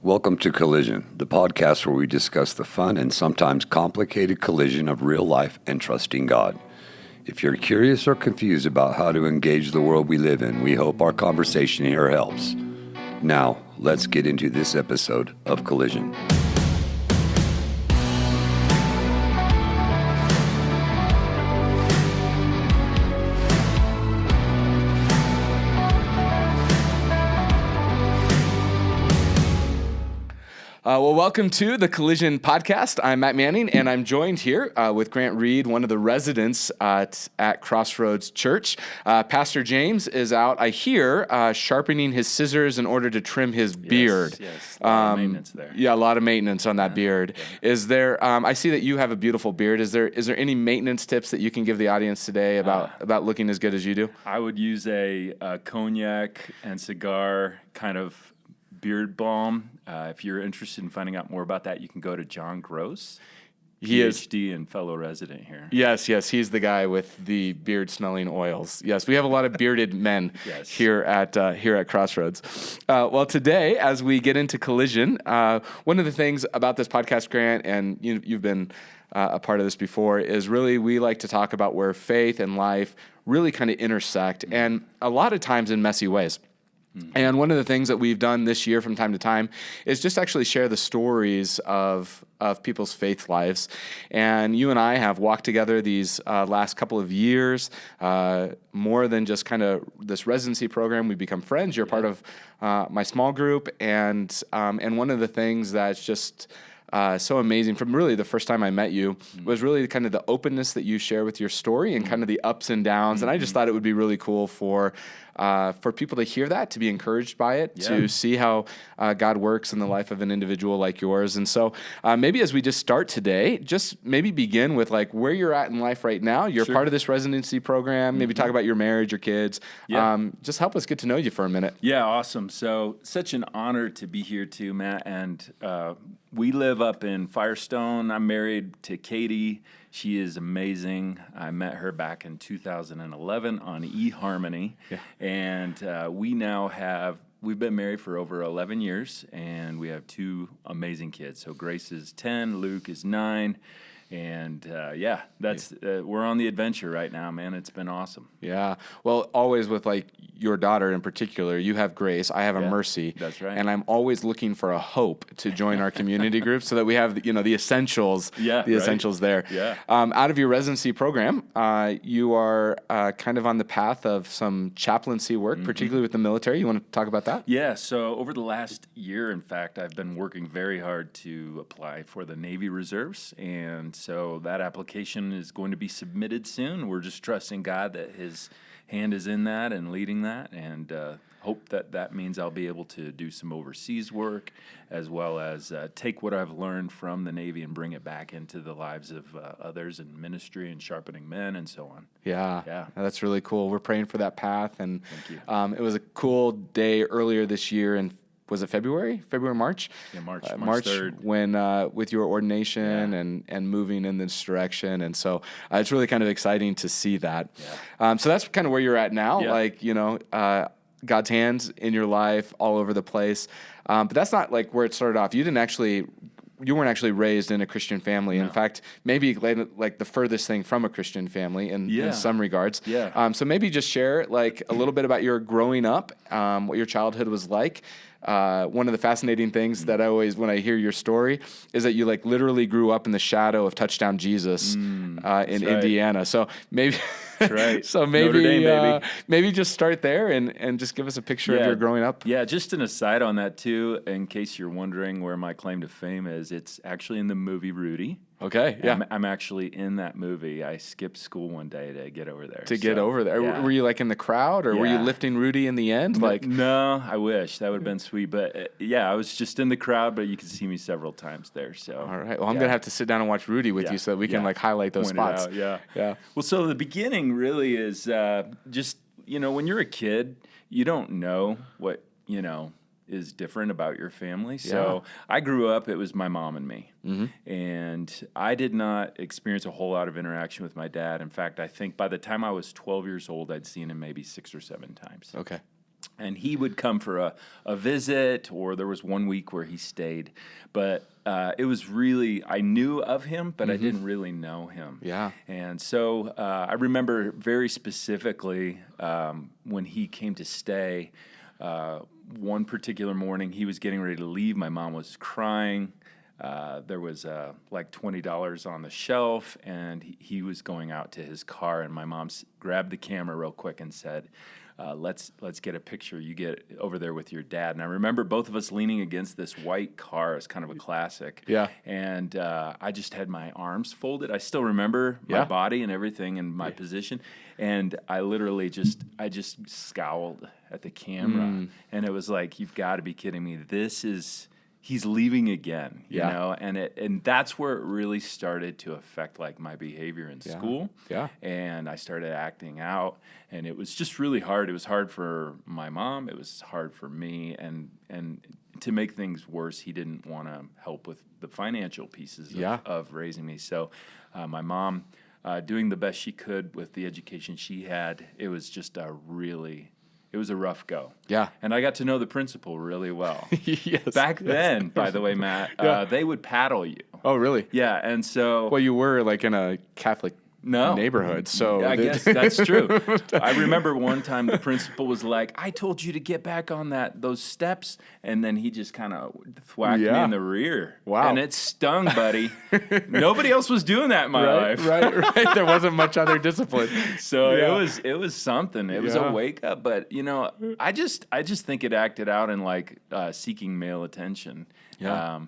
Welcome to Collision, the podcast where we discuss the fun and sometimes complicated collision of real life and trusting God. If you're curious or confused about how to engage the world we live in, we hope our conversation here helps. Now, let's get into this episode of Collision. Welcome to the Collision Podcast. I'm Matt Manning, and I'm joined here with Grant Reed, one of the residents at Crossroads Church. Pastor James is out, I hear, sharpening his scissors in order to trim his beard. Yes, a lot of maintenance there. Yeah, a lot of maintenance on that beard. Yeah. Is there? I see that you have a beautiful beard. Is there any maintenance tips that you can give the audience today about looking as good as you do? I would use a cognac and cigar kind of beard balm. If you're interested in finding out more about that, you can go to John Gross, PhD and fellow resident here. Yes, he's the guy with the beard-smelling oils. Yes, we have a lot of bearded men here at Crossroads. Well, today, as we get into Collision, one of the things about this podcast, Grant, and you've been a part of this before, is really we like to talk about where faith and life really kind of intersect, and a lot of times in messy ways. And one of the things that we've done this year from time to time is just actually share the stories of people's faith lives. And you and I have walked together these last couple of years, more than just kind of this residency program. We've become friends. You're part of my small group. And one of the things that's just so amazing from really the first time I met you was really kind of the openness that you share with your story and kind of the ups and downs. And I just thought it would be really cool for people to hear that, to be encouraged by it, to see how God works in the life of an individual like yours. And so maybe as we just start today, just maybe begin with like where you're at in life right now. You're part of this residency program. Maybe talk about your marriage, your kids. Just help us get to know you for a minute. Yeah, awesome. So such an honor to be here too, Matt. And we live up in Firestone. I'm married to Katie. She is amazing. I met her back in 2011 on eHarmony. Yeah. And we've been married for over 11 years, and we have two amazing kids. So Grace is 10, Luke is 9. And we're on the adventure right now, man. It's been awesome. Yeah. Well, always with like your daughter in particular, you have Grace, I have a Mercy. That's right. And I'm always looking for a Hope to join our community group so that we have, the essentials, essentials there. Yeah. Out of your residency program, you are kind of on the path of some chaplaincy work, particularly with the military. You want to talk about that? Yeah. So over the last year, in fact, I've been working very hard to apply for the Navy Reserves, and so that application is going to be submitted soon. We're just trusting God that His hand is in that and leading that, and hope that means I'll be able to do some overseas work as well as take what I've learned from the Navy and bring it back into the lives of others in ministry and sharpening men and so on. Yeah. That's really cool. We're praying for that path. And thank you. It was a cool day earlier this year, and was it February, March? Yeah, March 3rd. When with your ordination and moving in this direction. And so it's really kind of exciting to see that. Yeah. So that's kind of where you're at now, God's hands in your life all over the place. But that's not like where it started off. You weren't actually raised in a Christian family. No. In fact, maybe like the furthest thing from a Christian family in some regards. Yeah. So maybe just share like a little bit about your growing up, what your childhood was like. One of the fascinating things that I always, when I hear your story, is that you like literally grew up in the shadow of Touchdown Jesus in Indiana. So maybe, that's right. So maybe, Dame, maybe just start there and just give us a picture of your growing up. Yeah, just an aside on that too, in case you're wondering where my claim to fame is, it's actually in the movie Rudy. Okay, yeah. I'm actually in that movie. I skipped school one day to get over there. Yeah. Were you like in the crowd, or were you lifting Rudy in the end? No, I wish. That would have been sweet. But I was just in the crowd, but you could see me several times there. So all right. Well, I'm going to have to sit down and watch Rudy with you so that we can like highlight those spots. Yeah. Well, so the beginning really is just, when you're a kid, you don't know what, is different about your family. So I grew up, it was my mom and me. Mm-hmm. And I did not experience a whole lot of interaction with my dad. In fact, I think by the time I was 12 years old, I'd seen him maybe 6 or 7 times. Okay. And he would come for a visit, or there was one week where he stayed. But it was really, I knew of him, but I didn't really know him. Yeah. And so I remember very specifically when he came to stay, one particular morning, he was getting ready to leave. My mom was crying. There was like $20 on the shelf, and he was going out to his car, and my mom grabbed the camera real quick and said, let's get a picture. You get over there with your dad. And I remember both of us leaning against this white car. It's kind of a classic. Yeah. And I just had my arms folded. I still remember my body and everything and my position. And I literally just scowled at the camera. And it was like, you've got to be kidding me. He's leaving again, you know, and that's where it really started to affect like my behavior in school. Yeah. And I started acting out, and it was just really hard. It was hard for my mom. It was hard for me, and to make things worse, he didn't want to help with the financial pieces of raising me. So my mom, doing the best she could with the education she had, it was just it was a rough go. Yeah. And I got to know the principal really well. Yes. Back then, by the way, Matt, they would paddle you. Oh, really? Yeah, and so... Well, you were like in a Catholic neighborhood, so... I guess that's true. I remember one time the principal was like, I told you to get back on those steps, and then he just kind of thwacked me in the rear. Wow. And it stung, buddy. Nobody else was doing that in my life. Right. There wasn't much other discipline. So it was something. It was a wake up, but I just think it acted out in like seeking male attention. Yeah.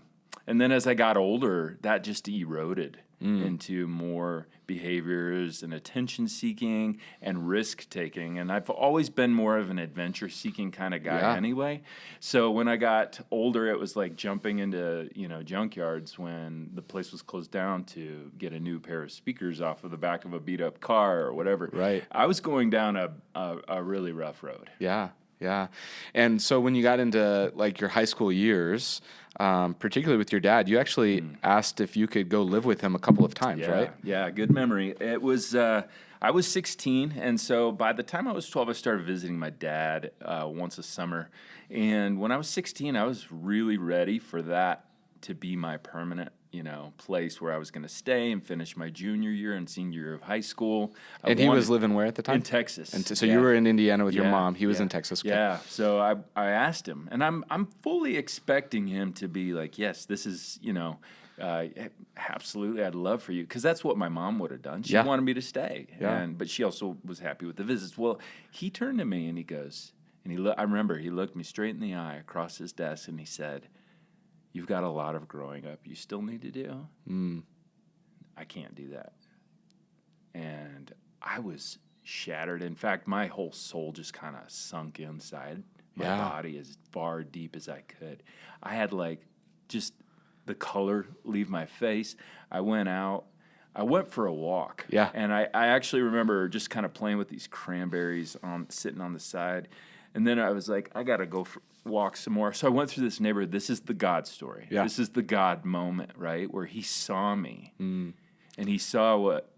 And then as I got older, that just eroded into more behaviors and attention seeking and risk taking. And I've always been more of an adventure seeking kind of guy anyway. So when I got older, it was like jumping into, junkyards when the place was closed down to get a new pair of speakers off of the back of a beat up car or whatever. Right. I was going down a really rough road. Yeah. Yeah. And so when you got into like your high school years, particularly with your dad, you actually asked if you could go live with him a couple of times, right? Yeah, good memory. It was, I was 16, and so by the time I was 12, I started visiting my dad once a summer. And when I was 16, I was really ready for that to be my permanent place where I was going to stay and finish my junior year and senior year of high school. And he was living where at the time? In Texas. And so you were in Indiana with your mom. He was in Texas. Okay. Yeah. So I asked him, and I'm fully expecting him to be like, yes, this is, absolutely, I'd love for you. Because that's what my mom would have done. She wanted me to stay. Yeah. But she also was happy with the visits. Well, he turned to me and he goes, I remember he looked me straight in the eye across his desk and he said, "You've got a lot of growing up you still need to do. I can't do that." And I was shattered. In fact, my whole soul just kind of sunk inside my body as far deep as I could. I had like just the color leave my face. I went out. I went for a walk. Yeah. And I actually remember just kind of playing with these cranberries sitting on the side. And then I was like, I got to go walk some more. So I went through this neighborhood. This is the God story. Yeah. This is the God moment, right? Where he saw me and he saw what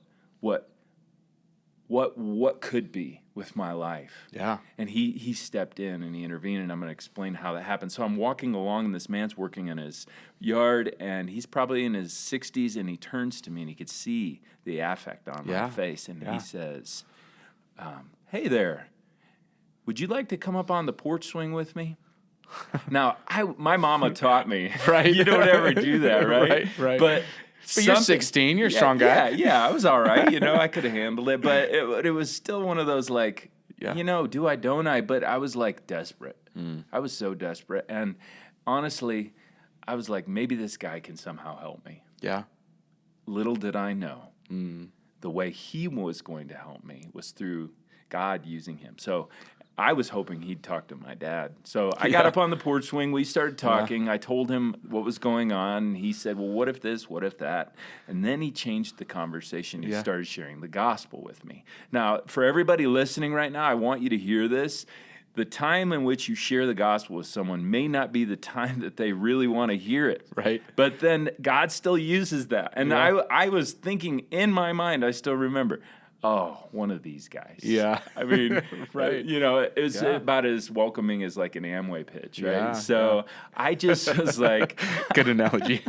could be with my life. Yeah. And he stepped in and he intervened, and I'm going to explain how that happened. So I'm walking along, and this man's working in his yard, and he's probably in his 60s, and he turns to me, and he could see the affect on my face, and he says, "Hey there. Would you like to come up on the porch swing with me?" Now, my mama taught me, right? You don't ever do that, right? Right. But you're 16. You're a strong guy. Yeah, I was all right. I could have handled it, but it was still one of those like, do I, don't I? But I was like desperate. I was so desperate, and honestly, I was like, maybe this guy can somehow help me. Yeah. Little did I know, the way he was going to help me was through God using him. So I was hoping he'd talk to my dad. So I got up on the porch swing. We started talking. I told him what was going on. And he said, well, what if this? What if that? And then he changed the conversation. He started sharing the gospel with me. Now, for everybody listening right now, I want you to hear this. The time in which you share the gospel with someone may not be the time that they really want to hear it. Right. But then God still uses that. And I was thinking in my mind, I still remember, one of these guys. Yeah. I mean, Right. it was Yeah. about as welcoming as like an Amway pitch, right? Yeah, So I just was like, Good analogy.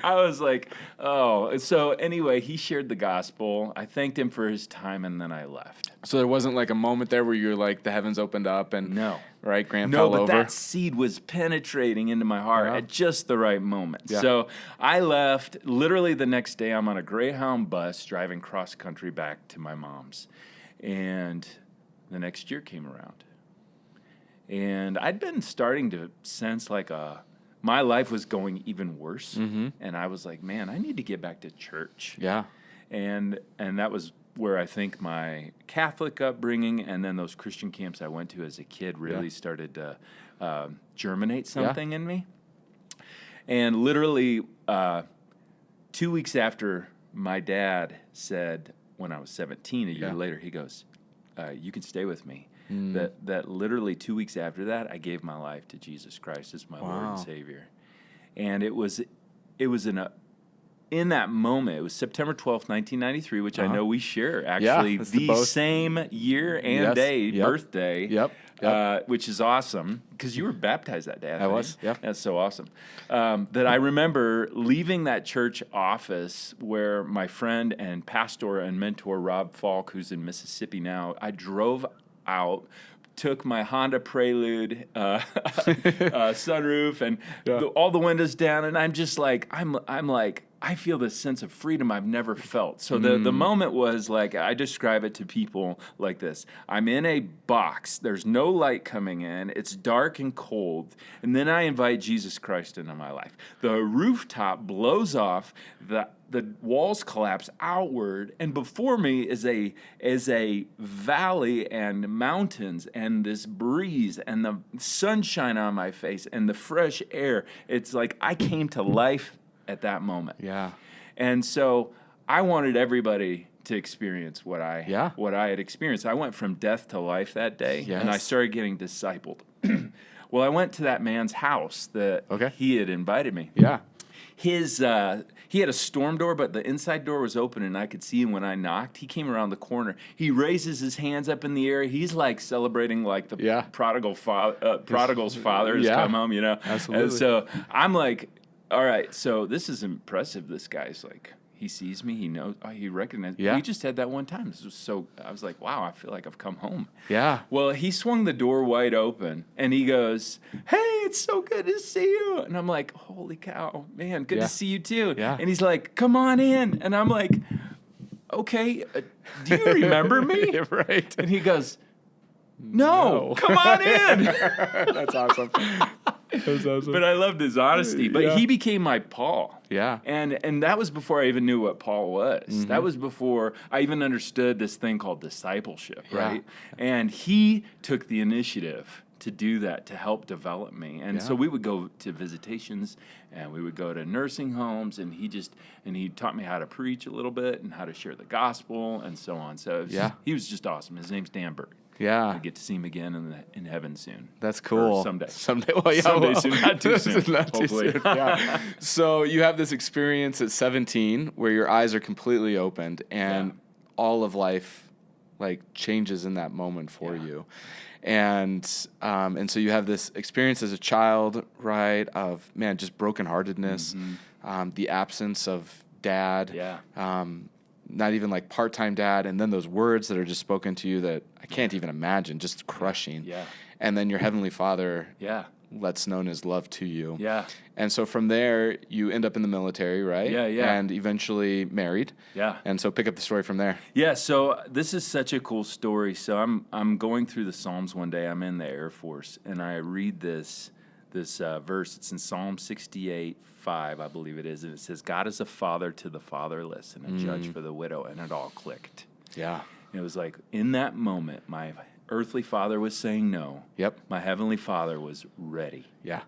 I was like, oh. So anyway, he shared the gospel. I thanked him for his time, and then I left. So there wasn't like a moment there where you're like the heavens opened up and No. right, Grant No, fell but over. that seed was penetrating into my heart Yeah. at just the right moment. Yeah. So I left. Literally the next day, I'm on a Greyhound bus driving cross country back to my mom's. And the next year came around. And I'd been starting to sense like my life was going even worse. Mm-hmm. And I was like, man, I need to get back to church. Yeah. And that was where I think my Catholic upbringing and then those Christian camps I went to as a kid really started to germinate something in me. And literally 2 weeks after my dad said, when I was 17, a year later, he goes, you can stay with me. That literally 2 weeks after that, I gave my life to Jesus Christ as my Lord and Savior. And it was in that moment, it was September 12th, 1993, which I know we share, actually, it's the both. same year and day, birthday, which is awesome, because you were baptized that day, I think. was, yeah. That's so awesome. That I remember leaving that church office where my friend and pastor and mentor, Rob Falk, who's in Mississippi now, I drove out, took my Honda Prelude sunroof and all the windows down, and I'm just like, I'm like, I feel this sense of freedom I've never felt. So the moment was like, I describe it to people like this. I'm in a box. There's no light coming in. It's dark and cold. And then I invite Jesus Christ into my life. The rooftop blows off. The walls collapse outward. And before me is a valley and mountains and this breeze and the sunshine on my face and the fresh air. It's like I came to life at that moment. Yeah. And so I wanted everybody to experience what I had experienced. I went from death to life that day, and I started getting discipled. Well, I went to that man's house that he had invited me. Yeah. He had a storm door, but the inside door was open, and I could see him when I knocked. He came around the corner. He raises his hands up in the air. He's like celebrating like the prodigal's father has come home, Absolutely. And so I'm like, all right, so this is impressive. This guy's like, he sees me, he knows, he recognizes. Yeah. We just had that one time. This was so, I was like, wow, I feel like I've come home. Yeah. Well, he swung the door wide open, and he goes, hey, it's so good to see you. And I'm like, holy cow, man, good to see you too. Yeah. And he's like, come on in. And I'm like, okay, do you remember me? Right. And he goes, no, come on in. That's awesome. That's awesome. But I loved his honesty. But he became my Paul. Yeah. And that was before I even knew what Paul was. Mm-hmm. That was before I even understood this thing called discipleship, right? And he took the initiative to do that, to help develop me. And so we would go to visitations, and we would go to nursing homes, and he taught me how to preach a little bit and how to share the gospel and so on. So he was just awesome. His name's Dan Burke. Yeah. I get to see him again in heaven soon. That's cool. Or someday. Well, someday soon. Not too soon. Not too hopefully. soon. Yeah. So you have this experience at 17 where your eyes are completely opened and all of life like changes in that moment for you. And so you have this experience as a child, right, of, man, just brokenheartedness, the absence of dad, not even like part-time dad, and then those words that are just spoken to you that I can't even imagine, just crushing. Yeah. And then your Heavenly Father lets known his love to you. Yeah. And so from there, you end up in the military, right? Yeah. And eventually married. Yeah. And so pick up the story from there. Yeah, so this is such a cool story. So I'm going through the Psalms one day. I'm in the Air Force, and I read this verse. It's in Psalm 68:5, I believe it is, and it says, God is a father to the fatherless and a judge for the widow, and it all clicked. Yeah. And it was like, in that moment, my earthly father was saying no. Yep. My heavenly father was ready. Yeah.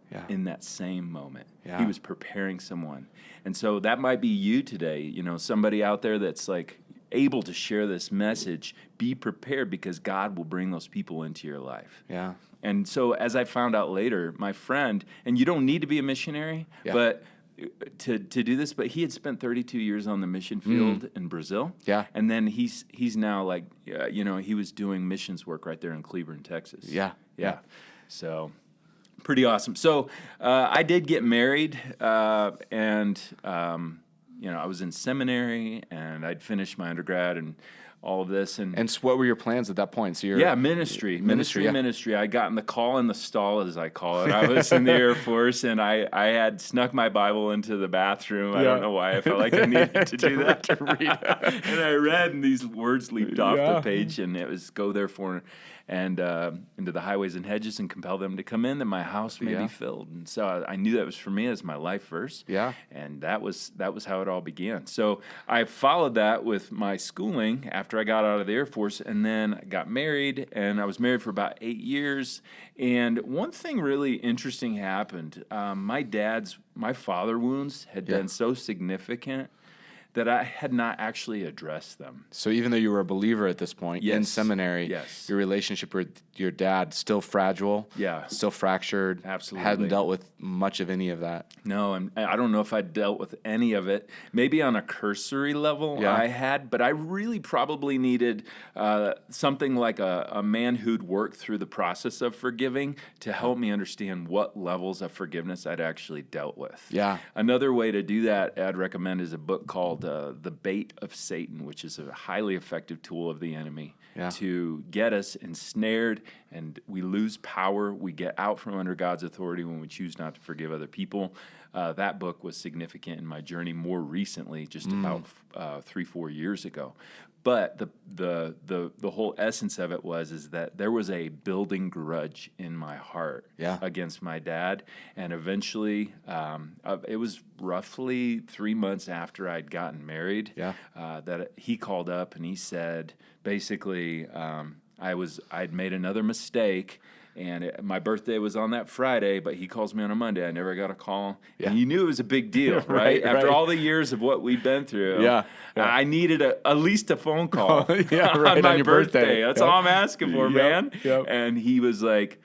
Yeah. In that same moment. Yeah. He was preparing someone. And so that might be you today, somebody out there that's like able to share this message. Be prepared, because God will bring those people into your life. Yeah. And so as I found out later, my friend, and you don't need to be a missionary, but to do this, but he had spent 32 years on the mission field in Brazil. Yeah. And then he's now like, he was doing missions work right there in Cleburne, Texas. Yeah. So pretty awesome. So I did get married, and I was in seminary, and I'd finished my undergrad and all of this. And so what were your plans at that point? So you're ministry. Yeah. I got in the call in the stall, as I call it. I was in the Air Force, and I had snuck my Bible into the bathroom. I don't know why. I felt like I needed to do that. To read. And I read, and these words leaped off the page, and it was, go therefore and into the highways and hedges and compel them to come in, that my house may be filled. And so I knew that was for me as my life verse. Yeah. And that was how it all began. So I followed that with my schooling after I got out of the Air Force, and then I got married, and I was married for about 8 years. And one thing really interesting happened. My father wounds had been so significant that I had not actually addressed them. So even though you were a believer at this point in seminary, your relationship with your dad still fragile, still fractured, absolutely hadn't dealt with much of any of that. No, and I don't know if I dealt with any of it. Maybe on a cursory level I had, but I really probably needed something like a man who'd worked through the process of forgiving to help me understand what levels of forgiveness I'd actually dealt with. Yeah. Another way to do that I'd recommend is a book called The Bait of Satan, which is a highly effective tool of the enemy to get us ensnared, and we lose power. We get out from under God's authority when we choose not to forgive other people. That book was significant in my journey more recently, just about 3-4 years ago. But the whole essence of it is that there was a building grudge in my heart against my dad, and eventually it was roughly 3 months after I'd gotten married that he called up and he said, basically, I'd made another mistake. And my birthday was on that Friday, but he calls me on a Monday. I never got a call. Yeah. And you knew it was a big deal, right? After all the years of what we'd been through, I needed at least a phone call on my your birthday. That's all I'm asking for, man. And he was like,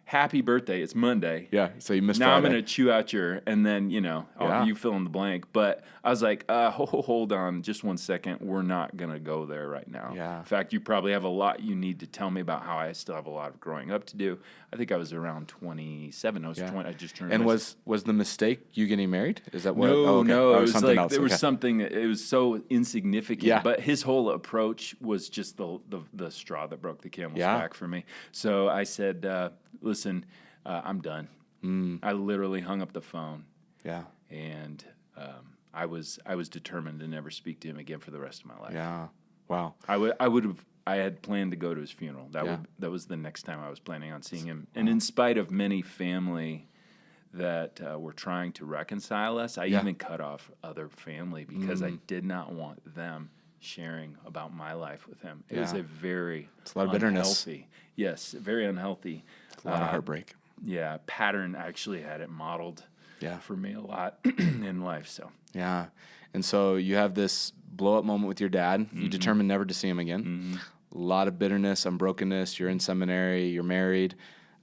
happy birthday. It's Monday. Yeah, so you missed Now Friday. I'm going to chew out and then, you fill in the blank. But I was like, hold on just 1 second. We're not going to go there right now. Yeah. In fact, you probably have a lot you need to tell me about how I still have a lot of growing up to do. I think I was around 27. I was 20. I just turned. And was the mistake you getting married? Is that what? No. It was something like else. There was something. It was so insignificant. Yeah. But his whole approach was just the straw that broke the camel's back for me. So I said, listen, I'm done. I literally hung up the phone. Yeah. And I was determined to never speak to him again for the rest of my life. Yeah. Wow. I had planned to go to his funeral. That was the next time I was planning on seeing him. And in spite of many family that were trying to reconcile us, I even cut off other family because I did not want them sharing about my life with him. It was a lot of bitterness. Yes, very unhealthy. It's a lot of heartbreak. Yeah, pattern. I actually had it modeled for me a lot in life. So yeah, and so you have this blow up moment with your dad. You determined never to see him again. A lot of bitterness, unbrokenness. You're in seminary. You're married.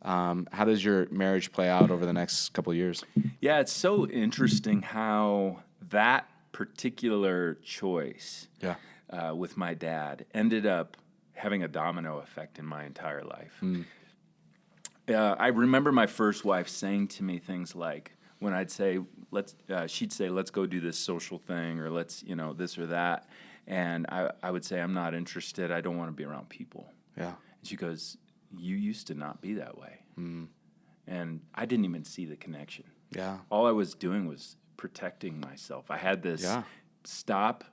How does your marriage play out over the next couple of years? Yeah, it's so interesting how that particular choice with my dad ended up having a domino effect in my entire life. I remember my first wife saying to me things like, when I'd say, she'd say, let's go do this social thing, or let's, this or that. And I would say, I'm not interested. I don't want to be around people. Yeah. And she goes, you used to not be that way. And I didn't even see the connection. Yeah. All I was doing was protecting myself. I had this stop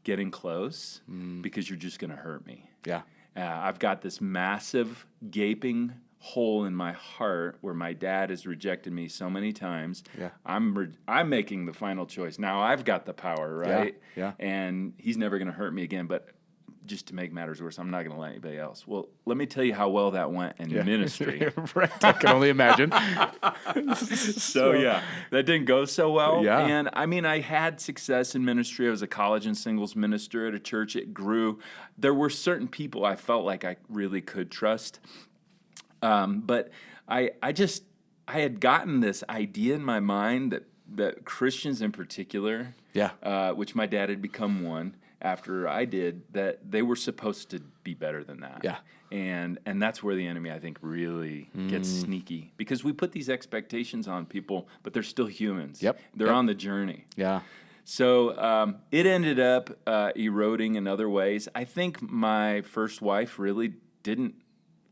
getting close because you're just going to hurt me. Yeah. I've got this massive gaping hole in my heart where my dad has rejected me so many times. Yeah. I'm making the final choice. Now I've got the power, right? Yeah. And he's never going to hurt me again. But just to make matters worse, I'm not going to let anybody else. Well, let me tell you how well that went in ministry. Right. I can only imagine. So that didn't go so well. Yeah. And I mean, I had success in ministry. I was a college and singles minister at a church. It grew. There were certain people I felt like I really could trust. But I had gotten this idea in my mind that Christians in particular, which my dad had become one after I did, that they were supposed to be better than that. Yeah. And that's where the enemy, I think, really gets sneaky, because we put these expectations on people, but they're still humans. Yep. They're on the journey. Yeah. So it ended up eroding in other ways. I think my first wife really didn't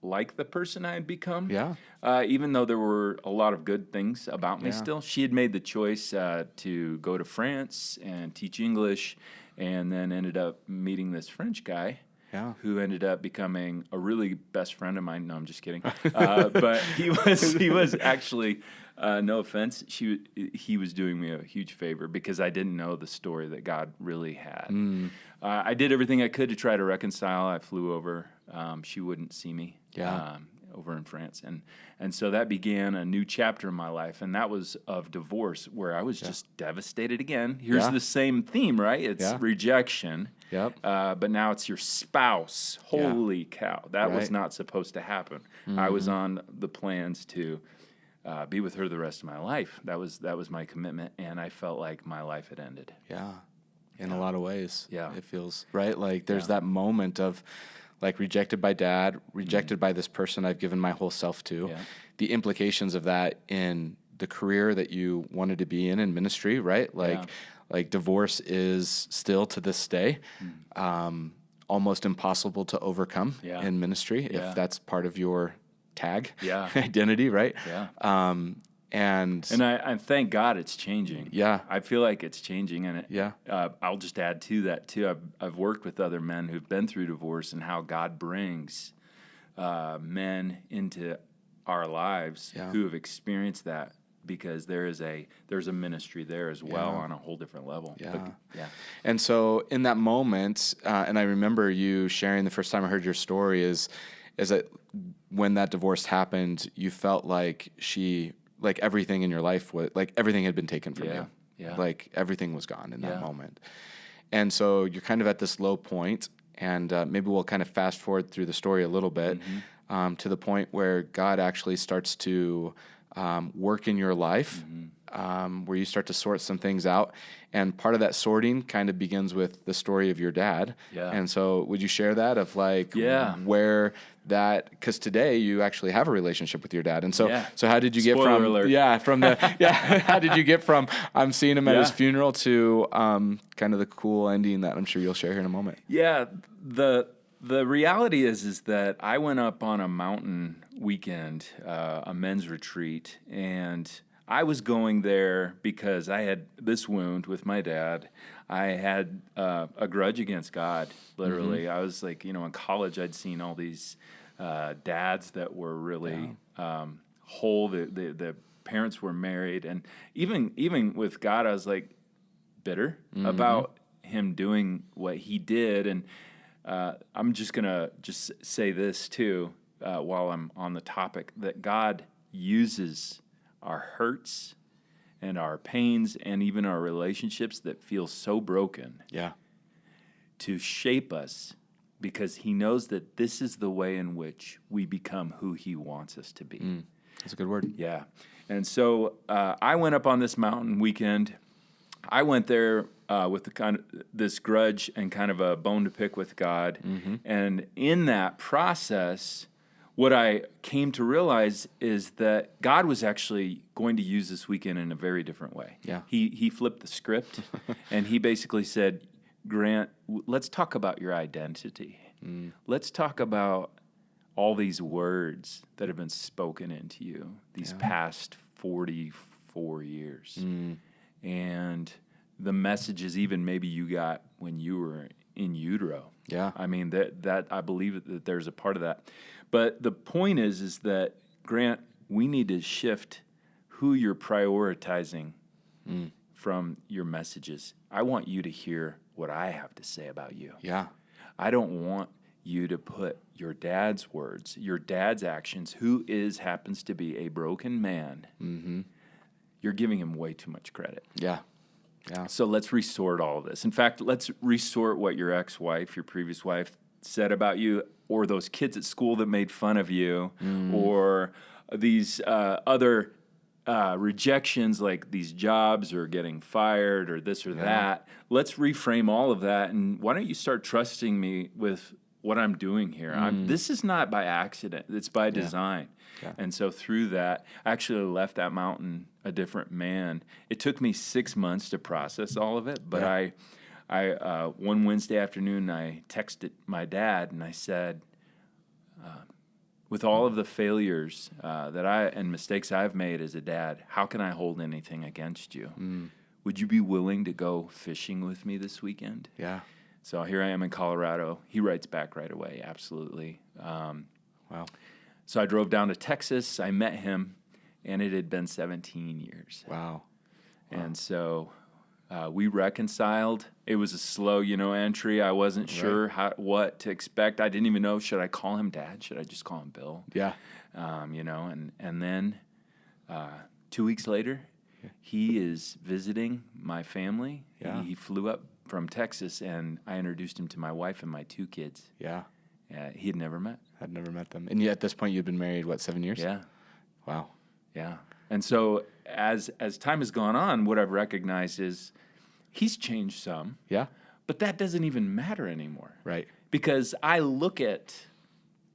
like the person I had become. Yeah. Even though there were a lot of good things about me still. She had made the choice to go to France and teach English, and then ended up meeting this French guy. Yeah. Who ended up becoming a really best friend of mine. No, I'm just kidding. But he was actually, no offense, he was doing me a huge favor, because I didn't know the story that God really had. I did everything I could to try to reconcile. I flew over. She wouldn't see me. Over in France, and so that began a new chapter in my life, and that was of divorce, where I was just devastated again. Here's the same theme, right? It's rejection. Yep. But now it's your spouse. Holy cow, that was not supposed to happen. I was on the plans to be with her the rest of my life. That was my commitment, and I felt like my life had ended. Yeah. In a lot of ways. Yeah. It feels right. Like there's that moment of, like, rejected by dad, rejected by this person I've given my whole self to. Yeah. The implications of that in the career that you wanted to be in ministry, right? Like divorce is still to this day almost impossible to overcome in ministry if that's part of your tag identity, right? Yeah. And I thank God it's changing. Yeah. I feel like it's changing, and I'll just add to that too. I've worked with other men who've been through divorce, and how God brings men into our lives who have experienced that, because there's a ministry there as well on a whole different level. Yeah. And so in that moment, and I remember you sharing the first time I heard your story is that when that divorce happened, you felt like like everything in your life was, like everything had been taken from you. Yeah. Like everything was gone in that moment. And so you're kind of at this low point, and maybe we'll kind of fast forward through the story a little bit to the point where God actually starts to work in your life, where you start to sort some things out. And part of that sorting kind of begins with the story of your dad. Yeah. And so would you share that of like where that, because today you actually have a relationship with your dad. And so how did you get Spoiler from, alert. How did you get from, I'm seeing him at his funeral to kind of the cool ending that I'm sure you'll share here in a moment? Yeah. The reality is that I went up on a mountain weekend, a men's retreat, and I was going there because I had this wound with my dad. I had a grudge against God, literally. I was like, in college, I'd seen all these dads that were really whole. The parents were married, and even with God, I was like bitter about him doing what he did. And I'm just gonna say this too, while I'm on the topic, that God uses our hurts and our pains and even our relationships that feel so broken to shape us, because he knows that this is the way in which we become who he wants us to be. That's a good word. Yeah. And so I went up on this mountain weekend. I went there with this grudge and kind of a bone to pick with God. And in that process, what I came to realize is that God was actually going to use this weekend in a very different way. Yeah. He flipped the script, and he basically said, Grant, let's talk about your identity. Let's talk about all these words that have been spoken into you these past 44 years. And the messages even maybe you got when you were in utero. Yeah. I mean, that I believe that there's a part of that. But the point is that, Grant, we need to shift who you're prioritizing from your messages. I want you to hear what I have to say about you. Yeah. I don't want you to put your dad's words, your dad's actions, who happens to be a broken man. You're giving him way too much credit. Yeah. Yeah. So let's resort all of this. In fact, let's resort what your ex-wife, your previous wife, said about you, or those kids at school that made fun of you, or these other rejections like these jobs or getting fired or this or that. Let's reframe all of that. And why don't you start trusting me with what I'm doing here? This is not by accident. It's by design. Yeah. And so through that, I actually left that mountain a different man. It took me 6 months to process all of it. But I one Wednesday afternoon, I texted my dad and I said, with all of the failures and mistakes I've made as a dad, how can I hold anything against you? Would you be willing to go fishing with me this weekend? Yeah. So here I am in Colorado. He writes back right away, absolutely. Wow. So I drove down to Texas. I met him, and it had been 17 years. Wow. And so we reconciled. It was a slow, entry. I wasn't sure what to expect. I didn't even know, should I call him Dad? Should I just call him Bill? Yeah. And then 2 weeks later, he is visiting my family. Yeah. He flew up from Texas, and I introduced him to my wife and my 2 kids. Yeah. He had never met. I'd never met them. And yet at this point, you'd been married, 7 years? Yeah. Wow. Yeah. And so as time has gone on, what I've recognized is he's changed some. Yeah. But that doesn't even matter anymore. Right. Because I look at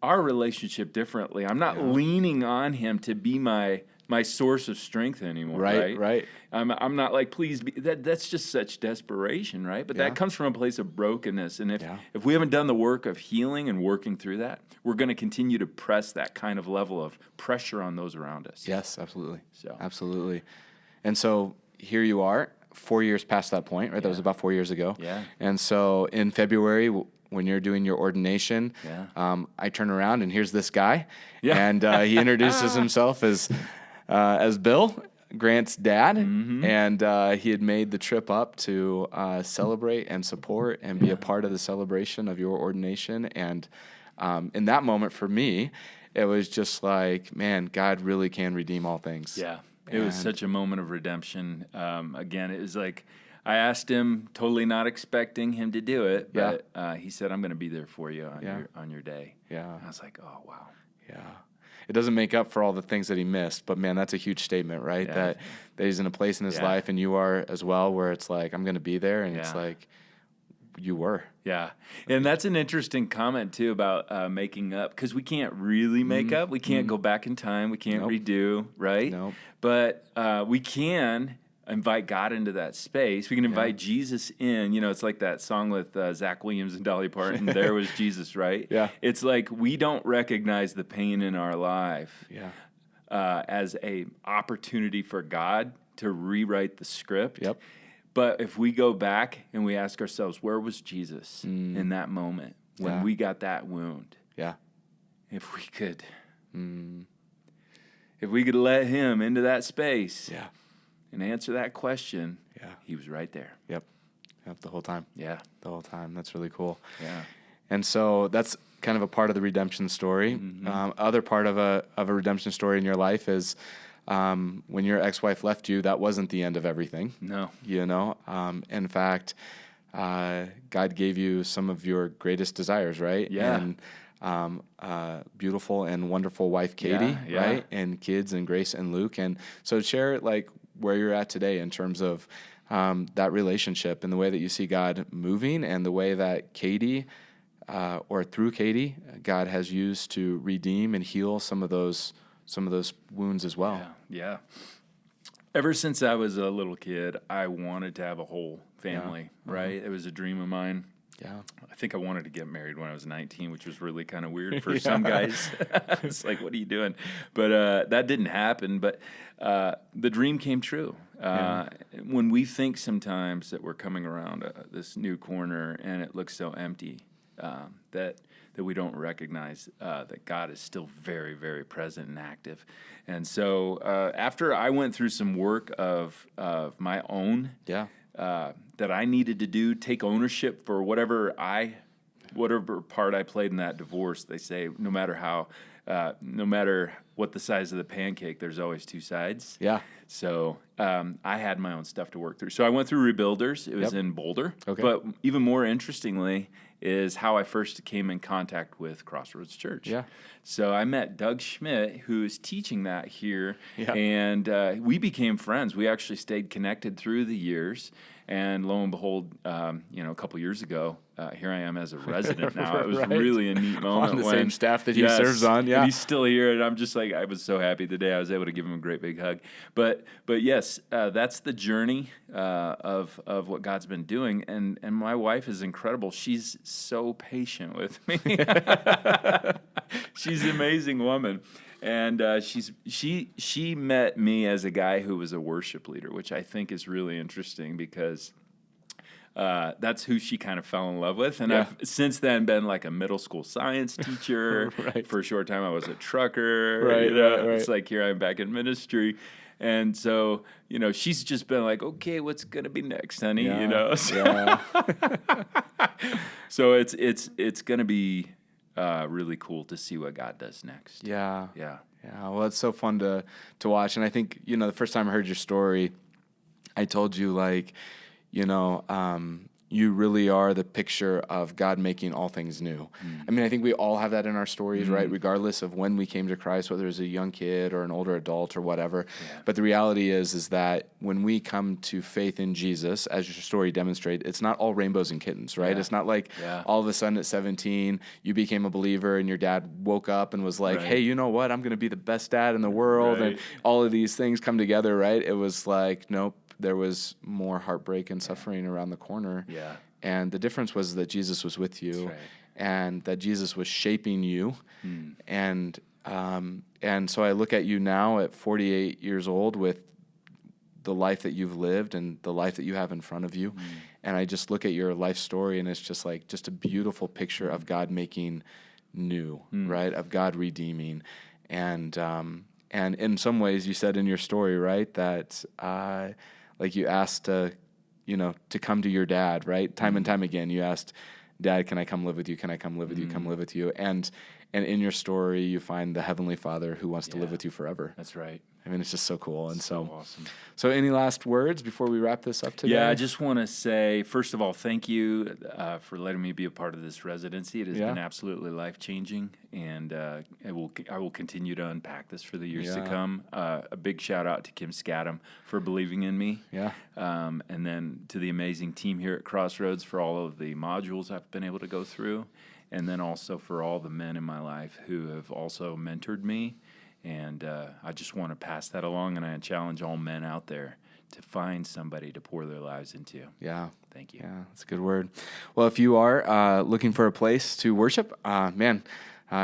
our relationship differently. I'm not leaning on him to be my source of strength anymore. Right. I'm not like, please be. That's just such desperation, right? But that comes from a place of brokenness. And if we haven't done the work of healing and working through that, we're going to continue to press that kind of level of pressure on those around us. Yes, absolutely. So absolutely. And so here you are, 4 years past that point, right? That was about 4 years ago. Yeah. And so in February, when you're doing your ordination, I turn around and here's this guy, and he introduces himself as Bill, Grant's dad, and he had made the trip up to celebrate and support and be a part of the celebration of your ordination. And in that moment for me, it was just like, man, God really can redeem all things. Yeah, it was such a moment of redemption. Again, it was like I asked him, totally not expecting him to do it, but he said, I'm going to be there for you on your day. Yeah. I was like, oh, wow. Yeah. It doesn't make up for all the things that he missed, but man, that's a huge statement, right? Yeah. That he's in a place in his life, and you are as well, where it's like, I'm going to be there, and it's like, you were. Yeah. And that's an interesting comment, too, about making up, because we can't really make up. We can't go back in time. We can't redo, right? Nope. But we can invite God into that space. We can invite Jesus in. It's like that song with Zach Williams and Dolly Parton, There Was Jesus, right? Yeah. It's like we don't recognize the pain in our life as a opportunity for God to rewrite the script. Yep. But if we go back and we ask ourselves, where was Jesus in that moment when we got that wound? Yeah. If we could let him into that space and answer that question, he was right there. Yep, the whole time. Yeah. The whole time. That's really cool. Yeah. And so that's kind of a part of the redemption story. Other part of a redemption story in your life is when your ex-wife left you, that wasn't the end of everything. No. In fact, God gave you some of your greatest desires, right? Yeah. And beautiful and wonderful wife, Katie, right? And kids and Grace and Luke. And so share like where you're at today in terms of that relationship and the way that you see God moving and the way that Katie, or through Katie, God has used to redeem and heal some of those wounds as well. Yeah. Ever since I was a little kid, I wanted to have a whole family, right? It was a dream of mine. Yeah. I think I wanted to get married when I was 19, which was really kind of weird for some guys. It's like, what are you doing? But that didn't happen. But the dream came true. When we think sometimes that we're coming around this new corner and it looks so empty, that we don't recognize that God is still very, very present and active. And so after I went through some work of my own, that I needed to do, take ownership for whatever part I played in that divorce. They say no matter what the size of the pancake, there's always two sides. Yeah. So I had my own stuff to work through. So I went through Rebuilders. It was in Boulder. Okay. But even more interestingly is how I first came in contact with Crossroads Church. Yeah. So I met Doug Schmidt, who is teaching that here, Yeah. and we became friends. We actually stayed connected through the years. And lo and behold, a couple years ago, here I am as a resident now. It was Right. really a neat moment. On the when, same staff that he serves on, yeah. And he's still here, and I'm just like, I was so happy the day I was able to give him a great big hug. But yes, that's the journey of what God's been doing. And my wife is incredible. She's so patient with me. She's an amazing woman. And she met me as a guy who was a worship leader, which I think is really interesting because that's who she kind of fell in love with. And I've since then been like a middle school science teacher. Right. For a short time, I was a trucker. Right, right. It's like here I'm back in ministry. And so, she's just been like, okay, what's going to be next, honey? Yeah. So it's going to be really cool to see what God does next. Yeah. Yeah. Yeah. Well, it's so fun to watch. And I think, the first time I heard your story, I told you you really are the picture of God making all things new. I mean, I think we all have that in our stories, right? Regardless of when we came to Christ, whether it's a young kid or an older adult or whatever. Yeah. But the reality is that when we come to faith in Jesus, as your story demonstrates, it's not all rainbows and kittens, right? Yeah. It's not like all of a sudden at 17, you became a believer and your dad woke up and was like, hey, you know what? I'm going to be the best dad in the world. And all of these things come together, right? It was like, nope. There was more heartbreak and suffering around the corner. Yeah. And the difference was that Jesus was with you and that Jesus was shaping you. And so I look at you now at 48 years old with the life that you've lived and the life that you have in front of you. And I just look at your life story and it's just a beautiful picture of God making new, right? Of God redeeming. And in some ways you said in your story, right, that like you asked to come to your dad, right? Time and time again, you asked, Dad, can I come live with you? Can I come live with you? Come live with you. And in your story, you find the Heavenly Father who wants to live with you forever. That's right. I mean, it's just so cool. And so awesome. So any last words before we wrap this up today? Yeah, I just want to say, first of all, thank you for letting me be a part of this residency. It has been absolutely life-changing, and I will continue to unpack this for the years to come. A big shout-out to Kim Scadam for believing in me. Yeah. And then to the amazing team here at Crossroads for all of the modules I've been able to go through, and then also for all the men in my life who have also mentored me. And I just want to pass that along, and I challenge all men out there to find somebody to pour their lives into. Yeah. Thank you. Yeah, that's a good word. Well, if you are looking for a place to worship,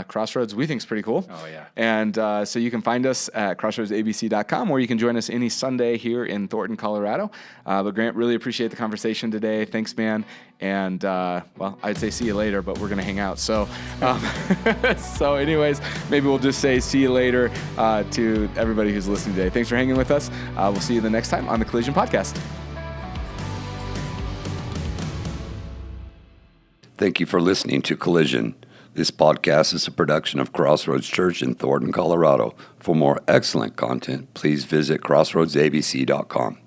Crossroads we think is pretty cool. Oh, yeah. And so you can find us at crossroadsabc.com, or you can join us any Sunday here in Thornton, Colorado. But Grant, really appreciate the conversation today. Thanks, man. And, I'd say see you later, but we're going to hang out. So, so anyways, maybe we'll just say see you later to everybody who's listening today. Thanks for hanging with us. We'll see you the next time on the Collision Podcast. Thank you for listening to Collision. This podcast is a production of Crossroads Church in Thornton, Colorado. For more excellent content, please visit crossroadsabc.com.